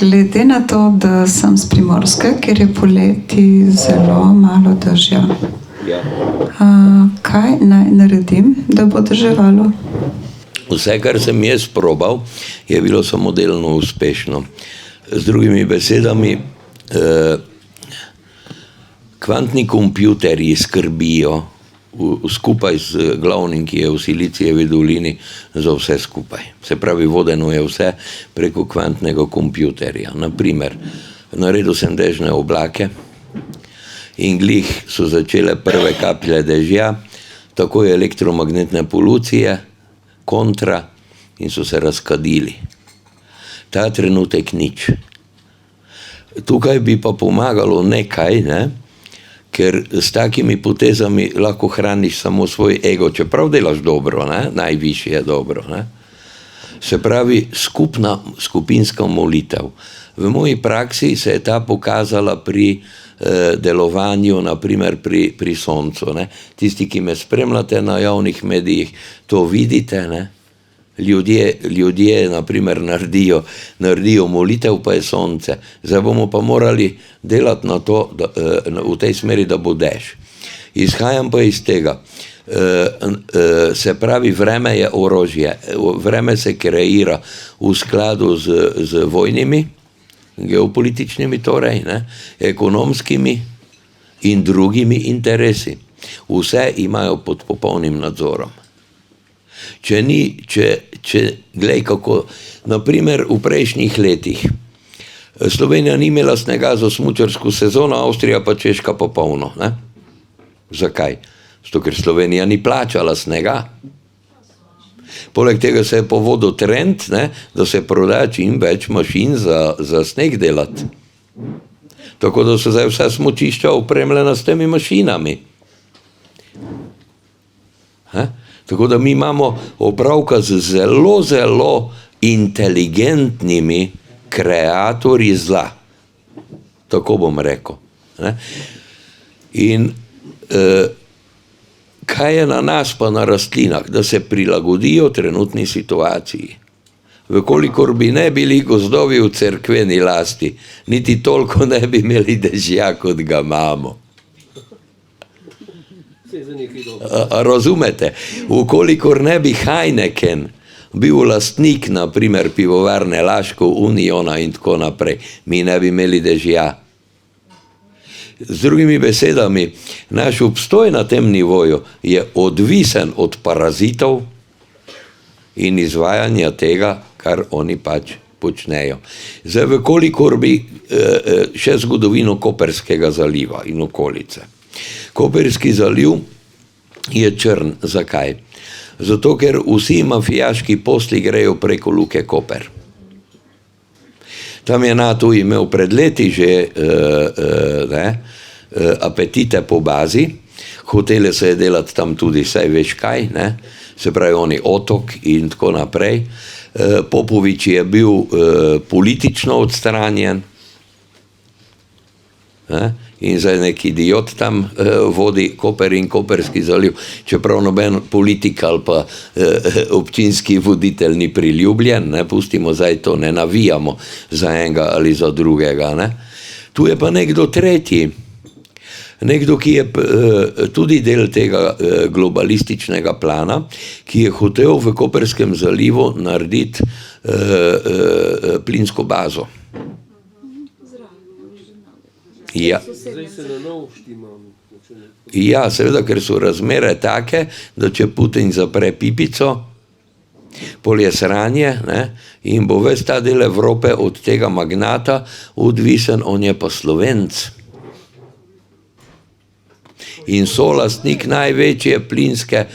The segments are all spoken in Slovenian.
Glede na to, da sem s Primorske, kjer je poleti zelo malo dežja, Ja. Kaj naj naredim, da bo deževalo? Vse, kar sem jaz probal, je bilo samodelno uspešno. Z drugimi besedami, kvantni kompjuterji skrbijo skupaj z glavnim, ki je v Silicijevi dolini, za vse skupaj. Se pravi, vodeno je vse preko kvantnega kompjuterja. Naprimer, naredil sem dežne oblake in glih so začele prve kaplje dežja, takoj elektromagnetne polucije, kontra, in so se razkadili. Ta trenutek nič. Tukaj bi pa pomagalo nekaj, ne? Ker s takimi potezami lahko hraniš samo svoj ego, čeprav delaš dobro, ne? Najvišje je dobro. Ne? Se pravi, skupinska molitev. V moji praksi se je ta pokazala pri delovanju, naprimer pri soncu. Ne? Tisti, ki me spremljate na javnih medijih, to vidite. Ne? Ljudje naprimer naredijo molitev, pa je sonce. Zdaj bomo pa morali delati na to, v tej smeri, da bo dež. Izhajam pa iz tega. Se pravi, vreme je orožje. Vreme se kreira v skladu z vojnimi, geopolitičnimi torej, ne, ekonomskimi in drugimi interesi. Vse imajo pod popolnim nadzorom. Glej kako, naprimer v prejšnjih letih Slovenija ni imela snega za smučarsko sezono, Avstrija pa Češka popolno. Ne? Zakaj? Zato, ker Slovenija ni plačala snega. Poleg tega se je povodil trend, ne, da se prodaja čim več mašin za sneg delati. Tako da so zdaj vsa smučišča opremljena s temi mašinami. Tako da mi imamo opravka z zelo, zelo inteligentnimi kreatorji zla. Tako bom rekel. Ne? In kaj je na nas pa na rastlinah? Da se prilagodijo trenutni situaciji. Vkolikor bi ne bili gozdovi v cerkveni lasti, niti toliko ne bi imeli dežja, kot ga imamo. Razumete? Vkolikor ne bi Heineken bil lastnik, naprimer pivovarne Laško, Uniona in tako naprej, mi ne bi imeli dežja. Z drugimi besedami, naš obstoj na tem nivoju je odvisen od parazitov in izvajanja tega, kar oni pač počnejo. Zdaj, vkolikor bi še zgodovino Koperskega zaliva in okolice. Koperski zaliv je črn. Zakaj? Zato, ker vsi mafijaški posli grejo preko luke Koper. Tam je NATO imel pred leti že apetite po bazi, hotele se je delati tam tudi, saj veš kaj, ne? Se pravi, oni otok in tako naprej. Popovič je bil politično odstranjen, in zdaj neki idiot tam vodi Koper in Koperski zaliv, čeprav noben politik ali pa občinski voditelj ni priljubljen, ne, pustimo zdaj to, ne navijamo za enega ali za drugega. Ne. Tu je pa nekdo tretji, nekdo, ki je tudi del tega globalističnega plana, ki je hotel v Koperskem zalivu narediti plinsko bazo. Ja. Ja, seveda, ker so razmere take, da če Putin zapre pipico, pol je sranje, ne, in bo ves ta del Evrope od tega magnata odvisen, on je pa Slovenc. In solastnik največje plinske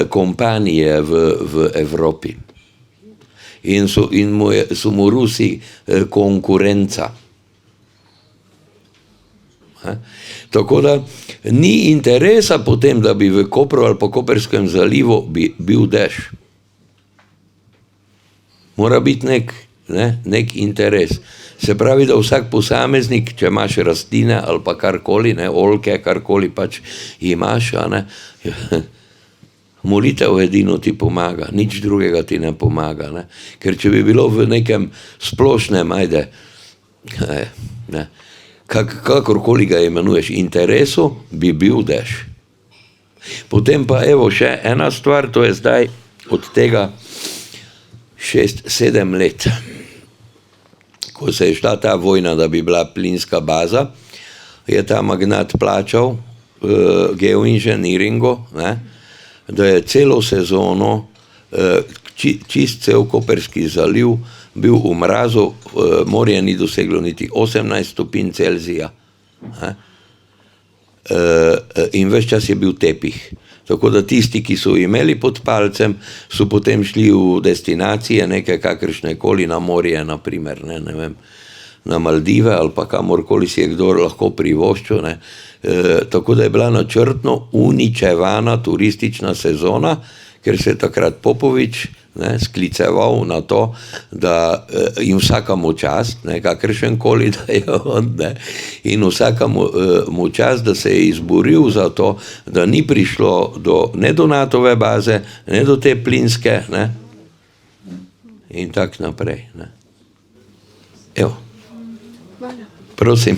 kompanije v Evropi. In so mu Rusi konkurenca. Tako da ni interesa potem, da bi v Kopru ali pa Koperskem zalivu bil dež. Mora biti nek interes. Se pravi, da vsak posameznik, če imaš rastline ali pa karkoli, oljke, karkoli pač imaš, molitev edino ti pomaga, nič drugega ti ne pomaga. Ne? Ker če bi bilo v nekem splošnem, kakorkoli ga imenuješ, interesu, bi bil dež. Potem pa evo še ena stvar, to je zdaj od tega 6-7 let, ko se je šla ta vojna, da bi bila plinska baza, je ta magnat plačal geoinženiringu, da je celo sezono čist cel Koperski zaliv bil v mrazu, morje ni doseglo niti 18 stopinj Celzija. In ves čas je bil tepih. Tako da tisti, ki so imeli pod palcem, so potem šli v destinacije, neke kakršnekoli na morje, naprimer, ne vem, na Maldive ali pa kamorkoli si je kdo lahko privoščil. Tako da je bila načrtno uničevana turistična sezona, ker se je takrat Popovič skliceval na to, da jim vsakemu čast, kakršenkoli da je on, in vsakemu čast, da se je izboril za to, da ni prišlo ne do NATO-ve baze, ne do te plinske, in tak naprej. Evo. Prosim.